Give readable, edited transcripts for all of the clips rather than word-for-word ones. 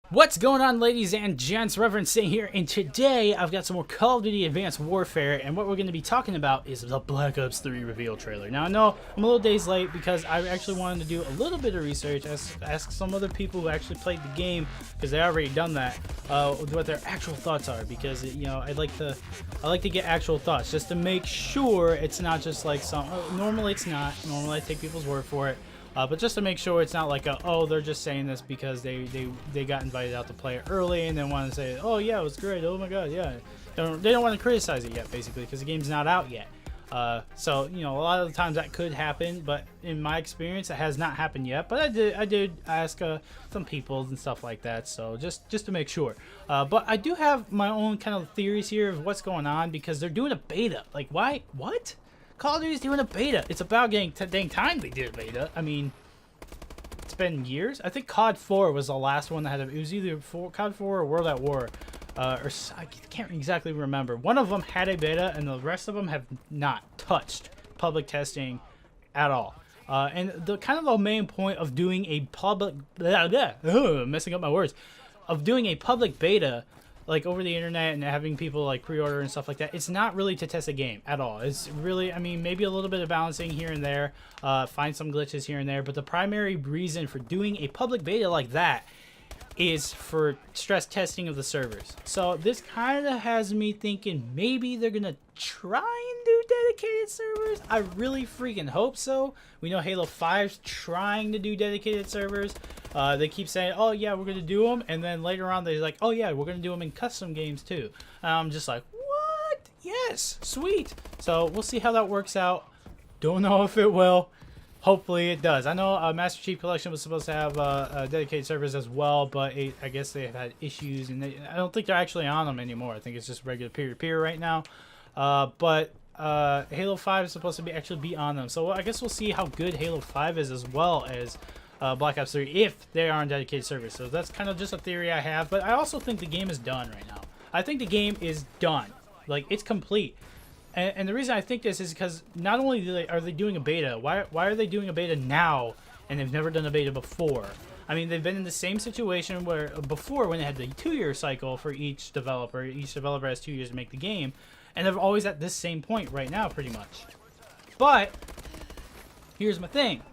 What's going on, ladies and gents? Reverend Saint here, and today I've got some more Call of Duty Advanced Warfare, and what we're going to be talking about is the Black Ops 3 reveal trailer. Now, I know I'm a little days late because I actually wanted to do a little bit of research, ask some other people who actually played the game, because they already done that, what their actual thoughts are, because, I like to get actual thoughts, just to make sure it's not just like normally it's not, normally I take people's word for it. But just to make sure it's not like they're just saying this because they got invited out to play it early and then want to say, oh yeah, it was great, oh my god, yeah. They don't want to criticize it yet, basically, because the game's not out yet. So a lot of the times that could happen, but in my experience, it has not happened yet. But I did ask some people and stuff like that, so just to make sure. But I do have my own kind of theories here of what's going on, because they're doing a beta. Like, why? What? Call of Duty's doing a beta. It's about getting dang time they did a beta. I mean, it's been years. I think COD 4 was the last one that had it was either COD 4 or World at War. Or I can't exactly remember. One of them had a beta, and the rest of them have not touched public testing at all. And the kind of the main point of doing a public messing up my words, of doing a public beta, like over the internet and having people like pre-order and stuff like that, it's not really to test a game at all. It's really, I mean, maybe a little bit of balancing here and there, find some glitches here and there, but the primary reason for doing a public beta like that is for stress testing of the servers. So this kind of has me thinking maybe they're gonna try and do dedicated servers. I really freaking hope so. We know Halo 5's trying to do dedicated servers. They keep saying, oh yeah, we're gonna do them, and then later on they're like, oh yeah, we're gonna do them in custom games too. And I'm just like, what? Yes, sweet. So we'll see how that works out. Don't know if it will. Hopefully it does. I know Master Chief Collection was supposed to have dedicated servers as well, but I guess they've had issues, and I don't think they're actually on them anymore. I think it's just regular peer-to-peer right now. But Halo 5 is supposed to actually be on them. So I guess we'll see how good Halo 5 is, as well as Black Ops 3, if they are on dedicated servers. So that's kind of just a theory I have. But I also think the game is done right now. I think the game is done. Like, it's complete. And the reason I think this is because not only are they doing a beta, why are they doing a beta now and they've never done a beta before? I mean, they've been in the same situation where before, when they had the 2-year cycle for each developer has 2 years to make the game, and they're always at this same point right now, pretty much. But here's my thing.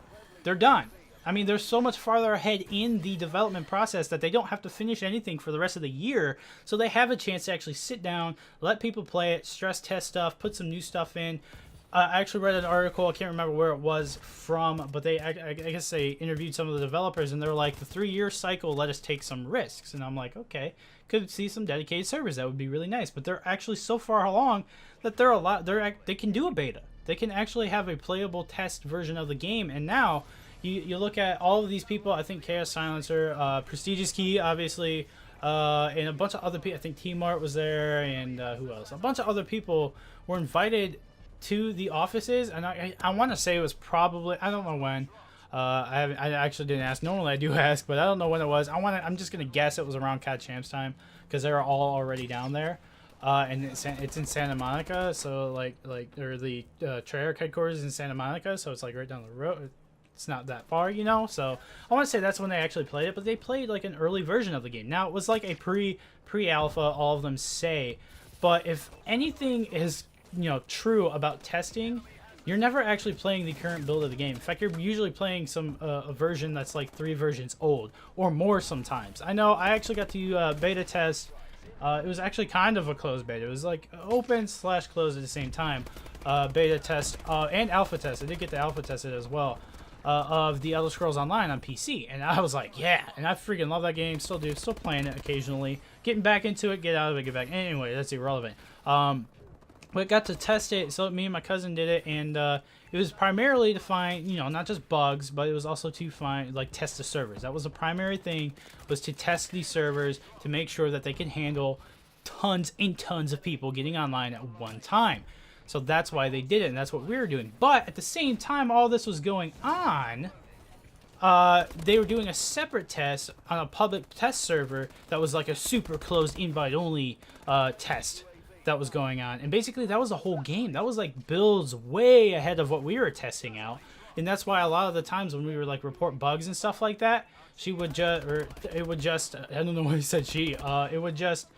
They're done. I mean, they're so much farther ahead in the development process that they don't have to finish anything for the rest of the year, so they have a chance to actually sit down, let people play it, stress test stuff, put some new stuff in. I actually read an article, I can't remember where it was from, but I guess they interviewed some of the developers, and they're like, the 3-year cycle let us take some risks. And I'm like, okay, could see some dedicated servers. That would be really nice. But they're actually so far along that they can do a beta. They can actually have a playable test version of the game. And now you look at all of these people. I think Chaos Silencer, Prestigious Key, obviously, and a bunch of other people. I think T-Mart was there, and who else? A bunch of other people were invited to the offices, and I want to say it was probably, I don't know when. I actually didn't ask. Normally I do ask, but I don't know when it was. I'm just gonna guess it was around CAD Champs time, because they were all already down there. And it's in Santa Monica, so or the Treyarch headquarters is in Santa Monica, so it's like right down the road. It's not that far, so I want to say that's when they actually played it, but they played like an early version of the game. Now, it was like a pre-alpha, all of them say, but if anything is, true about testing, you're never actually playing the current build of the game. In fact, you're usually playing some a version that's like 3 versions old or more sometimes. I know I actually got to beta test. It was actually kind of a closed beta. It was like open/closed at the same time. Beta test and alpha test. I did get the alpha tested as well. Of the Elder Scrolls Online on PC, and I was like, yeah, and I freaking love that game, still do, still playing it occasionally, getting back into it, get out of it, get back, anyway, that's irrelevant. But got to test it, so me and my cousin did it, and it was primarily to find, not just bugs, but it was also to find, test the servers. That was the primary thing, was to test these servers, to make sure that they can handle tons and tons of people getting online at one time. So that's why they did it, and that's what we were doing. But at the same time all this was going on, they were doing a separate test on a public test server that was like a super closed invite-only test that was going on. And basically that was the whole game. That was like builds way ahead of what we were testing out. And that's why a lot of the times when we were like report bugs and stuff like that, she would just, or it would just, I don't know why he said she, it would just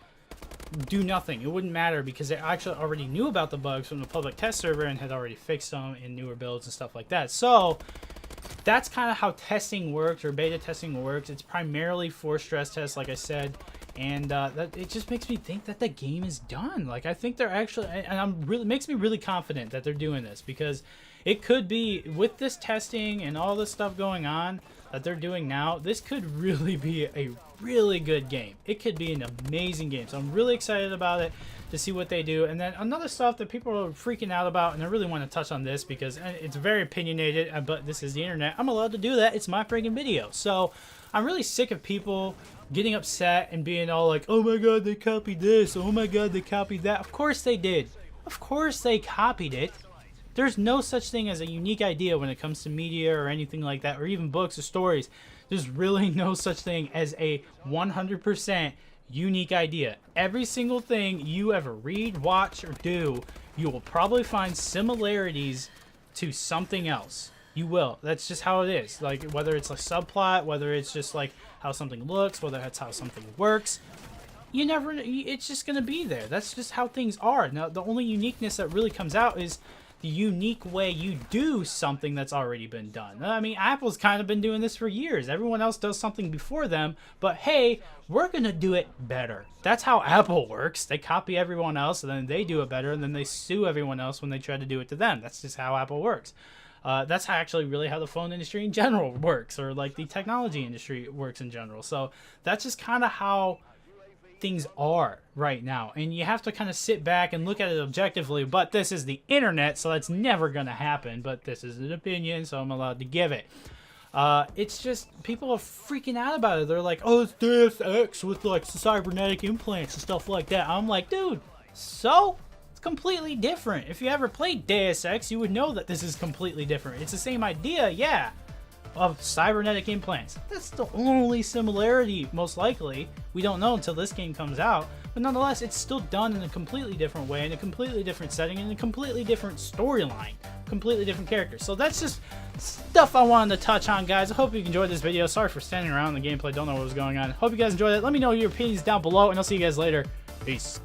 do nothing. It wouldn't matter because they actually already knew about the bugs from the public test server and had already fixed them in newer builds and stuff like that. So that's kind of how testing works, or beta testing works. It's primarily for stress tests, like I said, and that it just makes me think that the game is done. Like, I think they're actually, and makes me really confident that they're doing this, because it could be, with this testing and all this stuff going on that they're doing now, this could really be a really good game. It could be an amazing game. So I'm really excited about it to see what they do. And then another stuff that people are freaking out about, and I really want to touch on this because it's very opinionated, but this is the internet. I'm allowed to do that. It's my freaking video. So I'm really sick of people getting upset and being all like, oh my god, they copied this, oh my god, they copied that. Of course they did. Of course they copied it. There's no such thing as a unique idea when it comes to media or anything like that, or even books or stories. There's really no such thing as a 100% unique idea. Every single thing you ever read, watch, or do, you will probably find similarities to something else. You will. That's just how it is. Like, whether it's a subplot, whether it's just like how something looks, whether that's how something works, it's just going to be there. That's just how things are. Now, the only uniqueness that really comes out is the unique way you do something that's already been done. I mean, Apple's kind of been doing this for years. Everyone else does something before them, but hey, we're gonna do it better. That's how Apple works. They copy everyone else, and then they do it better, and then they sue everyone else when they try to do it to them. That's just how Apple works. That's actually really how the phone industry in general works, or like the technology industry works in general. So that's just kind of how things are right now, and you have to kind of sit back and look at it objectively. But this is the internet, so that's never gonna happen, but this is an opinion, so I'm allowed to give it. It's just people are freaking out about it. They're like, oh, it's Deus Ex with like cybernetic implants and stuff like that. I'm like, dude, so it's completely different. If you ever played Deus Ex, you would know that this is completely different. It's the same idea, yeah, of cybernetic implants. That's the only similarity, most likely. We don't know until this game comes out, but nonetheless, it's still done in a completely different way, in a completely different setting, in a completely different storyline, completely different characters. So that's just stuff I wanted to touch on, guys. I hope you enjoyed this video. Sorry for standing around the gameplay, don't know what was going on. Hope you guys enjoyed it. Let me know your opinions down below, and I'll see you guys later. Peace.